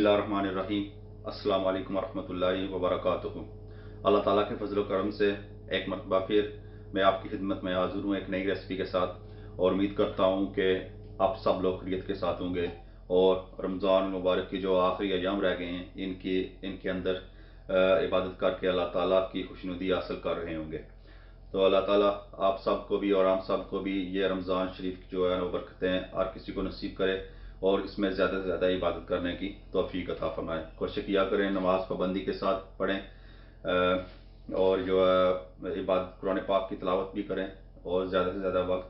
बिस्मिल्लाहिर्रहमानिर्रहीम। अस्सलाम वालेकुम वरहमतुल्लाहि वबरकातुहू। अल्लाह ताला के फजल करम से एक मरतबा फिर मैं आपकी खिदमत में हाज़िर हूँ एक नई रेसिपी के साथ, और उम्मीद करता हूँ कि आप सब लोग खैरियत के साथ होंगे और रमज़ान मुबारक की जो आखिरी अयाम रह गए हैं इनके अंदर इबादत करके अल्लाह ताला की खुशनुदी हासिल कर रहे होंगे। तो अल्लाह ताला आप सबको भी और हम सबको भी ये रमज़ान शरीफ जो है वो बरकतें हर किसी को नसीब करे और इसमें ज़्यादा से ज़्यादा इबादत करने की तौफीक अता फरमाए। कोशिश किया करें नमाज पाबंदी के साथ पढ़ें और जो है इबादत कुरान पाक की तिलावत भी करें, और ज़्यादा से ज़्यादा वक्त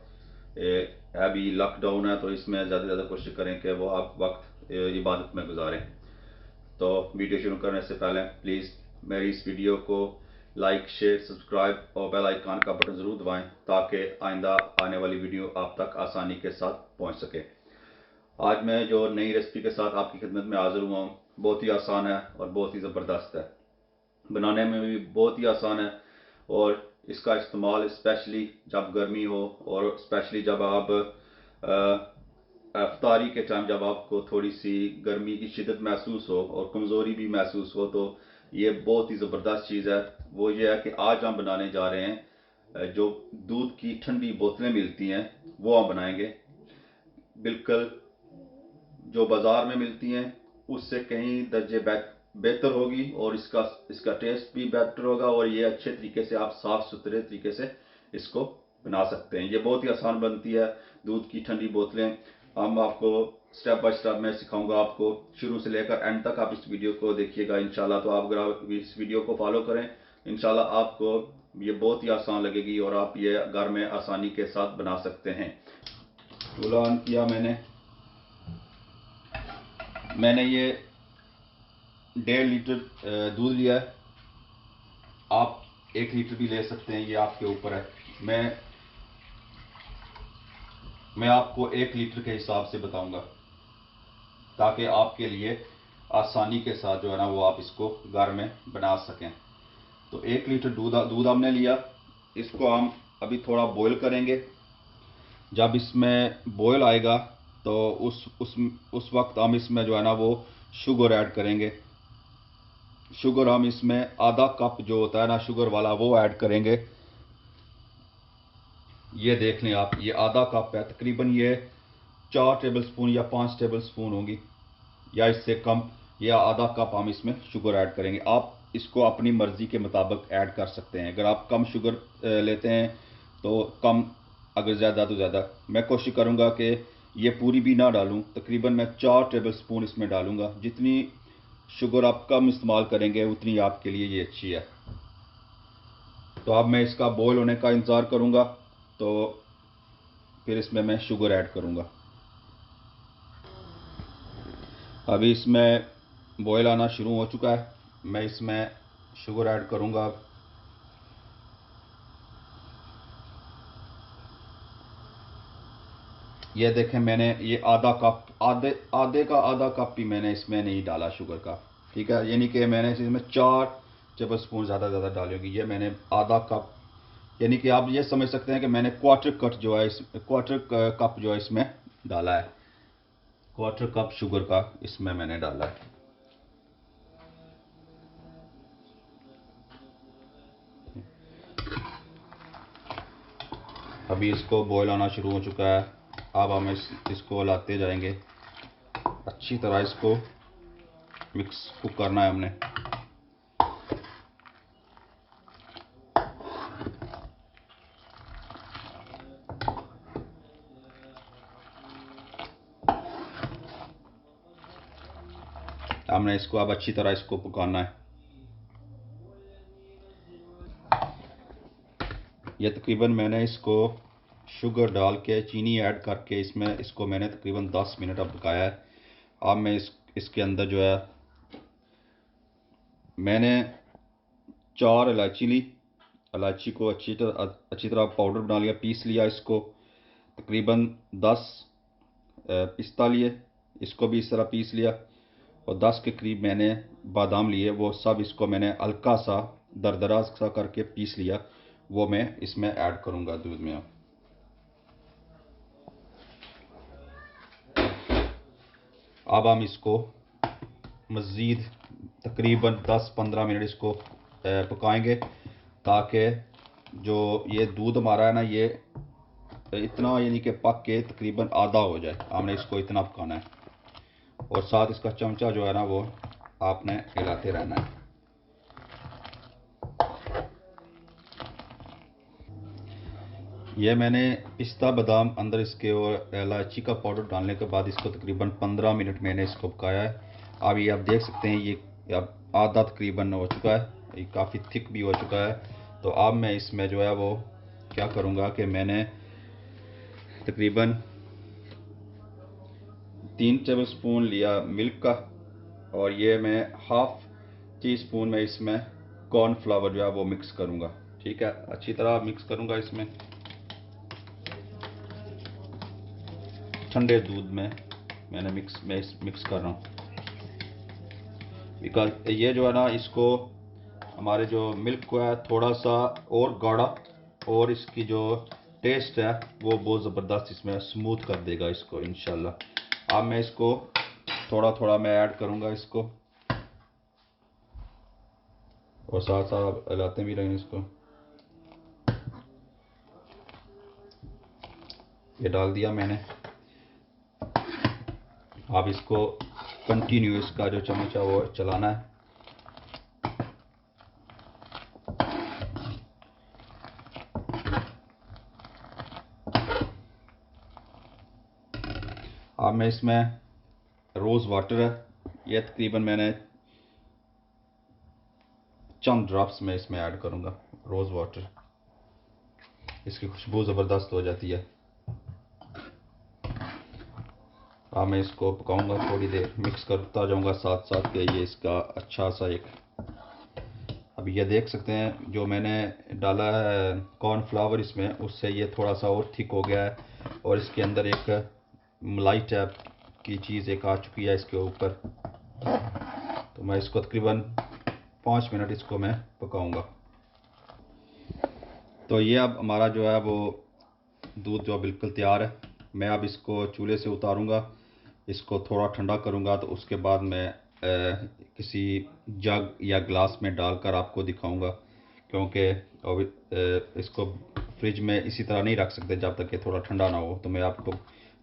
अभी लॉकडाउन है तो इसमें ज़्यादा से ज़्यादा कोशिश करें कि वो आप वक्त इबादत में गुजारें। तो वीडियो शुरू करने से पहले प्लीज़ मेरी इस वीडियो को लाइक, शेयर, सब्सक्राइब और बेल आइकन का बटन ज़रूर दबाएं ताकि आइंदा आने वाली वीडियो आप तक आसानी के साथ पहुंच सके। आज मैं जो नई रेसिपी के साथ आपकी खिदमत में हाजिर हुआ हूँ, बहुत ही आसान है और बहुत ही ज़बरदस्त है, बनाने में भी बहुत ही आसान है। और इसका इस्तेमाल स्पेशली जब गर्मी हो और स्पेशली जब आप अफ्तारी के टाइम जब आपको थोड़ी सी गर्मी की शिद्दत महसूस हो और कमज़ोरी भी महसूस हो, तो ये बहुत ही ज़बरदस्त चीज़ है। वो ये है कि आज हम बनाने जा रहे हैं जो दूध की ठंडी बोतलें मिलती हैं वो हम बनाएंगे। बिल्कुल जो बाज़ार में मिलती हैं उससे कहीं दर्जे बेहतर होगी और इसका टेस्ट भी बेहतर होगा, और ये अच्छे तरीके से आप साफ़ सुथरे तरीके से इसको बना सकते हैं। ये बहुत ही आसान बनती है दूध की ठंडी बोतलें। हम आपको स्टेप बाय स्टेप मैं सिखाऊंगा, आपको शुरू से लेकर एंड तक आप इस वीडियो को देखिएगा इंशाल्लाह। तो आप अगर आप इस वीडियो को फॉलो करें इंशाल्लाह आपको ये बहुत ही आसान लगेगी और आप ये घर में आसानी के साथ बना सकते हैं। चूल्हा ऑन किया मैंने ये 1.5 लीटर दूध लिया है। आप 1 लीटर भी ले सकते हैं, ये आपके ऊपर है। मैं आपको 1 लीटर के हिसाब से बताऊंगा ताकि आपके लिए आसानी के साथ जो है ना वो आप इसको घर में बना सकें। तो 1 लीटर दूध हमने लिया, इसको हम अभी थोड़ा बॉईल करेंगे। जब इसमें बॉईल आएगा तो उस वक्त हम इसमें जो है ना वो शुगर ऐड करेंगे। शुगर हम इसमें आधा कप जो होता है ना शुगर वाला वो ऐड करेंगे। ये देख लें आप, ये आधा कप है, तकरीबन ये 4 टेबल स्पून या 5 टेबल स्पून होंगी या इससे कम। या आधा कप हम इसमें शुगर ऐड करेंगे। आप इसको अपनी मर्ज़ी के मुताबिक ऐड कर सकते हैं। अगर आप कम शुगर लेते हैं तो कम, अगर ज़्यादा तो ज़्यादा। मैं कोशिश करूँगा कि ये पूरी भी ना डालूँ, तकरीबन मैं 4 टेबल स्पून इसमें डालूँगा। जितनी शुगर आप कम इस्तेमाल करेंगे उतनी आपके लिए ये अच्छी है। तो अब मैं इसका बॉयल होने का इंतज़ार करूँगा, तो फिर इसमें मैं शुगर ऐड करूँगा। अभी इसमें बॉयल आना शुरू हो चुका है, मैं इसमें शुगर ऐड करूँगा अब। ये देखें, मैंने ये आधा कप, आधे का आधा कप भी मैंने इसमें नहीं डाला शुगर का, ठीक है। यानी कि मैंने इसमें 4 टेबल स्पून ज़्यादा डाली होगी। ये मैंने आधा कप, यानी कि आप ये समझ सकते हैं कि मैंने क्वार्टर कप जो है इसमें डाला है। क्वार्टर कप शुगर का इसमें मैंने डाला है। अभी इसको बॉयल आना शुरू हो चुका है। अब हम इसको लाते जाएंगे, अच्छी तरह इसको मिक्स कुक करना है हमने। हमने इसको अब अच्छी तरह इसको पकाना है। ये तकरीबन मैंने इसको शुगर डाल के चीनी ऐड करके इसको मैंने तकरीबन 10 मिनट अब पकाया है। अब मैं इसके अंदर जो है मैंने 4 इलायची ली। इलायची को अच्छी तरह पाउडर बना लिया, पीस लिया इसको। तकरीबन 10 पिस्ता लिए, इसको भी इस तरह पीस लिया। और 10 के करीब मैंने बादाम लिए, वो सब इसको मैंने हल्का सा दरदरा सा करके पीस लिया। वो मैं इसमें ऐड करूँगा दूध में। अब हम इसको मज़ीद तकरीबन 10-15 मिनट इसको पकाएंगे, ताकि जो ये दूध हमारा है ना, ये इतना यानी कि पक के तकरीबन आधा हो जाए। हमने इसको इतना पकाना है, और साथ इसका चमचा जो है ना वो आपने हिलाते रहना है। ये मैंने पिस्ता बादाम अंदर इसके और इलायची का पाउडर डालने के बाद इसको तकरीबन 15 मिनट मैंने इसको पकाया है। अब ये आप देख सकते हैं, ये अब आधा तकरीबन हो चुका है, ये काफ़ी थिक भी हो चुका है। तो अब मैं इसमें जो है वो क्या करूँगा कि मैंने तकरीबन 3 टेबल स्पून लिया मिल्क का, और ये मैं हाफ़ टी स्पून में इसमें कॉर्नफ्लावर जो है वो मिक्स करूँगा। ठीक है, अच्छी तरह मिक्स करूँगा इसमें। ठंडे दूध में मैंने मिक्स कर रहा हूँ, बिकॉज ये जो है ना, इसको हमारे जो मिल्क को है थोड़ा सा और गाढ़ा, और इसकी जो टेस्ट है वो बहुत ज़बरदस्त इसमें स्मूथ कर देगा इसको इंशाल्लाह। अब मैं इसको थोड़ा थोड़ा मैं ऐड करूँगा इसको, और साथ साथ हिलाते भी रहेंगे इसको। ये डाल दिया मैंने। आप इसको कंटिन्यू इसका जो चम्मच है वो चलाना है। अब मैं इसमें रोज़ वाटर है, ये तकरीबन मैंने चंद ड्रॉप्स में इसमें ऐड करूँगा रोज़ वाटर, इसकी खुशबू ज़बरदस्त हो जाती है। अब मैं इसको पकाऊंगा थोड़ी देर, मिक्स करता जाऊंगा साथ साथ के ये इसका अच्छा सा एक। अब ये देख सकते हैं जो मैंने डाला है कॉर्नफ्लावर इसमें, उससे ये थोड़ा सा और थिक हो गया है, और इसके अंदर एक मलाई टाइप की चीज़ एक आ चुकी है इसके ऊपर। तो मैं इसको तकरीबन 5 मिनट इसको मैं पकाऊंगा। तो ये अब हमारा जो है वो दूध जो बिल्कुल तैयार है। मैं अब इसको चूल्हे से उतारूंगा, इसको थोड़ा ठंडा करूंगा, तो उसके बाद मैं किसी जग या ग्लास में डालकर आपको दिखाऊंगा, क्योंकि इसको फ्रिज में इसी तरह नहीं रख सकते जब तक कि थोड़ा ठंडा ना हो। तो मैं आपको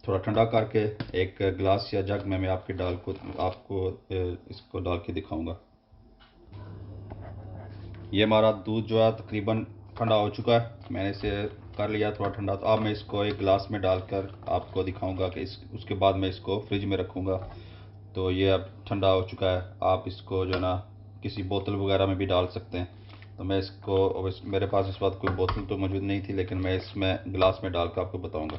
थोड़ा ठंडा करके एक ग्लास या जग में मैं आपको इसको डाल के दिखाऊंगा। ये हमारा दूध जो है तकरीबन ठंडा हो चुका है, मैंने इसे कर लिया थोड़ा ठंडा। तो अब मैं इसको एक गिलास में डालकर आपको दिखाऊंगा कि उसके बाद मैं इसको फ्रिज में रखूँगा। तो ये अब ठंडा हो चुका है, आप इसको जो ना किसी बोतल वगैरह में भी डाल सकते हैं। तो मैं इसको, मेरे पास इस वक्त कोई बोतल तो मौजूद नहीं थी, लेकिन मैं इसमें गिलास में डाल कर आपको बताऊँगा।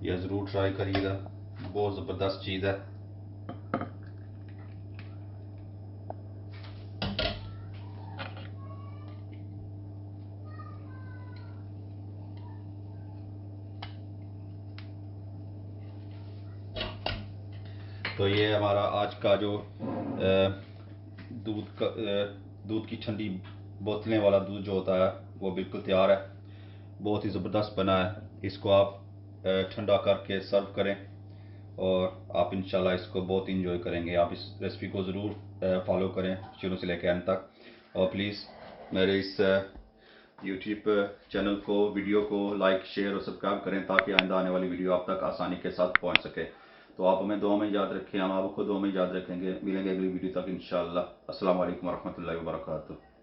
यह ज़रूर ट्राई करिएगा, बहुत ज़बरदस्त चीज़ है। तो ये हमारा आज का जो दूध की ठंडी बोतलें वाला दूध जो होता है वो बिल्कुल तैयार है, बहुत ही ज़बरदस्त बना है। इसको आप ठंडा करके सर्व करें, और आप इंशाल्लाह इसको बहुत इंजॉय करेंगे। आप इस रेसिपी को ज़रूर फॉलो करें शुरू से लेकर अंत तक, और प्लीज़ मेरे इस यूट्यूब चैनल को, वीडियो को लाइक, शेयर और सब्सक्राइब करें, ताकि आइंदा आने वाली वीडियो आप तक आसानी के साथ पहुंच सके। तो आप हमें दुआ में याद रखें, हम आपको दुआ में याद रखेंगे। मिलेंगे अगली वीडियो तक इंशाअल्लाह। अस्सलाम वालेकुम वरहमतुल्लाहि वबरकातुहू।